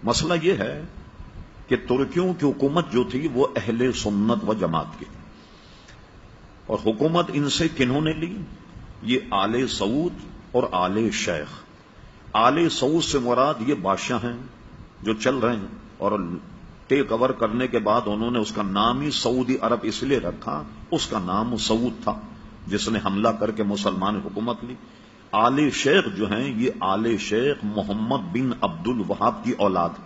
مسئلہ یہ ہے کہ ترکیوں کی حکومت جو تھی وہ اہل سنت و جماعت کی، اور حکومت ان سے کنہوں نے لی؟ یہ آل سعود اور آل شیخ۔ آل سعود سے مراد یہ بادشاہ ہیں جو چل رہے ہیں، اور ٹیک اوور کرنے کے بعد انہوں نے اس کا نام ہی سعودی عرب اس لیے رکھا، اس کا نام سعود تھا جس نے حملہ کر کے مسلمان حکومت لی۔ آل شیخ جو ہیں یہ آل شیخ محمد بن عبد الوہاب کی اولاد،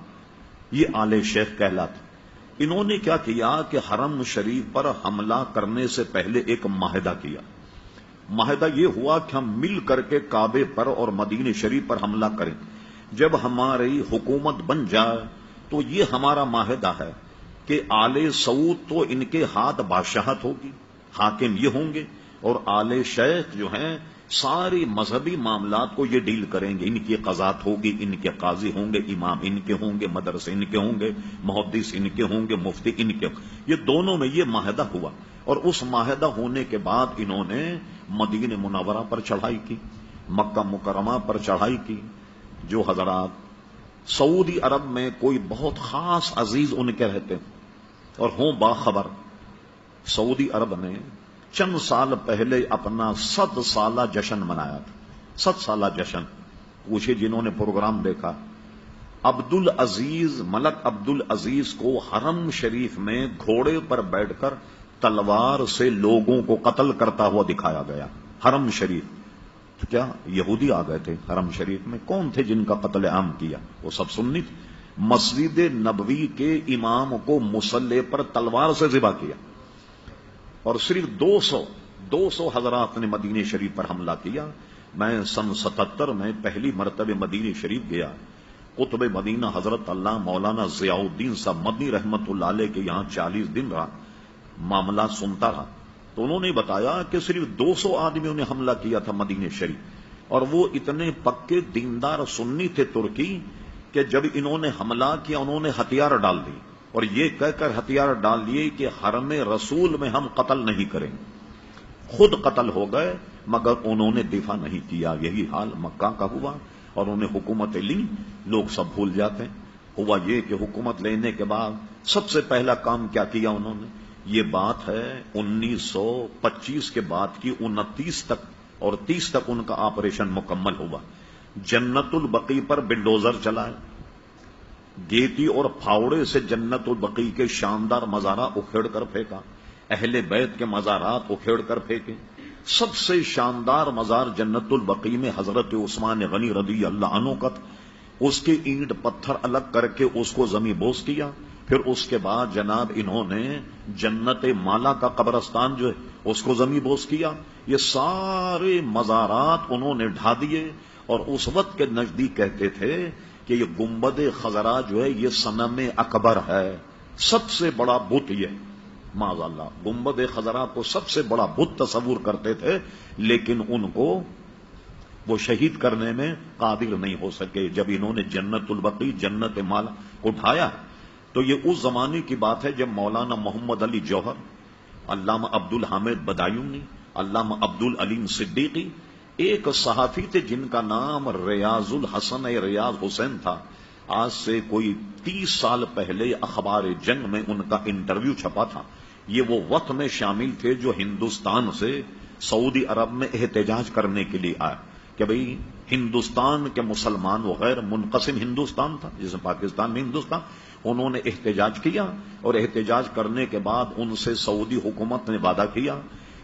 یہ آل شیخ کہلاتے۔ انہوں نے کیا کیا کہ حرم شریف پر حملہ کرنے سے پہلے ایک معاہدہ کیا۔ معاہدہ یہ ہوا کہ ہم مل کر کے کعبے پر اور مدینہ شریف پر حملہ کریں، جب ہماری حکومت بن جائے تو یہ ہمارا معاہدہ ہے کہ آل سعود تو ان کے ہاتھ بادشاہت ہوگی، حاکم یہ ہوں گے، اور آل شیخ جو ہیں ساری مذہبی معاملات کو یہ ڈیل کریں گے، ان کی قضات ہوگی، ان کے قاضی ہوں گے، امام ان کے ہوں گے، مدرسے ان کے ہوں گے، محدث ان کے ہوں گے، مفتی ان کے۔ یہ دونوں میں یہ معاہدہ ہوا، اور اس معاہدہ ہونے کے بعد انہوں نے مدینہ منورہ پر چڑھائی کی، مکہ مکرمہ پر چڑھائی کی۔ جو حضرات سعودی عرب میں کوئی بہت خاص عزیز ان کے رہتے ہیں اور ہوں باخبر، سعودی عرب نے چند سال پہلے اپنا 100 سالہ جشن منایا تھا۔ 100 سالہ جشن، پوچھے جنہوں نے پروگرام دیکھا، ملک عبد العزیز کو حرم شریف میں گھوڑے پر بیٹھ کر تلوار سے لوگوں کو قتل کرتا ہوا دکھایا گیا۔ حرم شریف تو کیا یہودی آ گئے تھے حرم شریف میں؟ کون تھے جن کا قتل عام کیا؟ وہ سب سنی تھے۔ مسجد نبوی کے امام کو مصلی پر تلوار سے ذبح کیا، اور صرف 200 حضرات نے مدینہ شریف پر حملہ کیا۔ میں سن 77 میں پہلی مرتبہ مدینہ شریف گیا، قطب مدینہ حضرت اللہ مولانا ضیاء الدین صاحب مدنی رحمت اللہ علیہ کے یہاں 40 دن رہا، معاملات سنتا رہا، تو انہوں نے بتایا کہ صرف 200 آدمیوں نے حملہ کیا تھا مدینہ شریف، اور وہ اتنے پکے دیندار سنی تھے ترکی کہ جب انہوں نے حملہ کیا انہوں نے ہتھیار ڈال دی، اور یہ کہہ کر ہتھیار ڈال لیے کہ حرم رسول میں ہم قتل نہیں کریں۔ خود قتل ہو گئے مگر انہوں نے دفاع نہیں کیا۔ یہی حال مکہ کا ہوا، اور انہوں نے حکومتیں لی، لوگ سب بھول جاتے ہیں۔ ہوا یہ کہ حکومت لینے کے بعد سب سے پہلا کام کیا کیا انہوں نے؟ یہ بات ہے 1925 کے بعد کی 29 تک اور 30 تک ان کا آپریشن مکمل ہوا۔ جنت البقیع پر بلڈوزر چلائے، گیتی اور پھاوڑے سے جنت البقیع کے شاندار مزارات اکھیڑ کر پھینکا، اہل بیت کے مزارات اکھیڑ کر پھینکے۔ سب سے شاندار مزار جنت البقیع میں حضرت عثمان غنی رضی اللہ عنہ کا تھا، اس کے اینٹ پتھر الگ کر کے اس کو زمیں بوس کیا۔ پھر اس کے بعد جناب انہوں نے جنت مالا کا قبرستان جو ہے اس کو زمیں بوس کیا۔ یہ سارے مزارات انہوں نے ڈھا دیے، اور اس وقت کے نزدیک کہتے تھے کہ یہ گنبد خضرا جو ہے یہ صنم اکبر ہے، سب سے بڑا بت یہ، معاذ اللہ گنبد خضرا کو سب سے بڑا بت تصور کرتے تھے، لیکن ان کو وہ شہید کرنے میں قادر نہیں ہو سکے۔ جب انہوں نے جنت البقیع جنت مالا کو ڈھایا تو یہ اس زمانے کی بات ہے جب مولانا محمد علی جوہر، علامہ عبد الحامد بدایونی، علامہ عبد العلیم صدیقی، ایک صحافی تھے جن کا نام ریاض الحسن ریاض حسین تھا۔ آج سے کوئی 30 سال پہلے اخبار جنگ میں ان کا انٹرویو چھپا تھا۔ یہ وہ وقت میں شامل تھے جو ہندوستان سے سعودی عرب میں احتجاج کرنے کے لیے آئے کہ بھئی ہندوستان کے مسلمان وغیر منقسم ہندوستان تھا جس میں پاکستان میں ہندوستان، انہوں نے احتجاج کیا، اور احتجاج کرنے کے بعد ان سے سعودی حکومت نے وعدہ کیا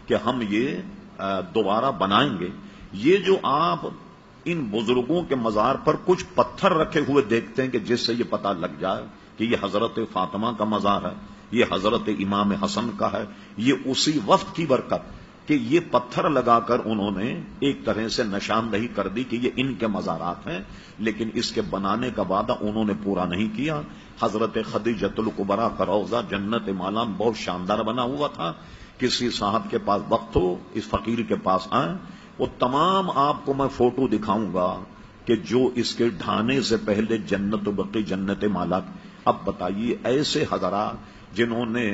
کہ ہم یہ دوبارہ بنائیں گے۔ یہ جو آپ ان بزرگوں کے مزار پر کچھ پتھر رکھے ہوئے دیکھتے ہیں کہ جس سے یہ پتہ لگ جائے کہ یہ حضرت فاطمہ کا مزار ہے، یہ حضرت امام حسن کا ہے، یہ اسی وقت کی برکت کہ یہ پتھر لگا کر انہوں نے ایک طرح سے نشاندہی کر دی کہ یہ ان کے مزارات ہیں، لیکن اس کے بنانے کا وعدہ انہوں نے پورا نہیں کیا۔ حضرت خدیجۃ الکبریٰ کا روضہ جنت مالا بہت شاندار بنا ہوا تھا۔ کسی صاحب کے پاس وقت ہو اس فقیر کے پاس آئیں، وہ تمام آپ کو میں فوٹو دکھاؤں گا کہ جو اس کے ڈھانے سے پہلے جنت البقیع جنت مالا۔ اب بتائیے ایسے حضرات جنہوں نے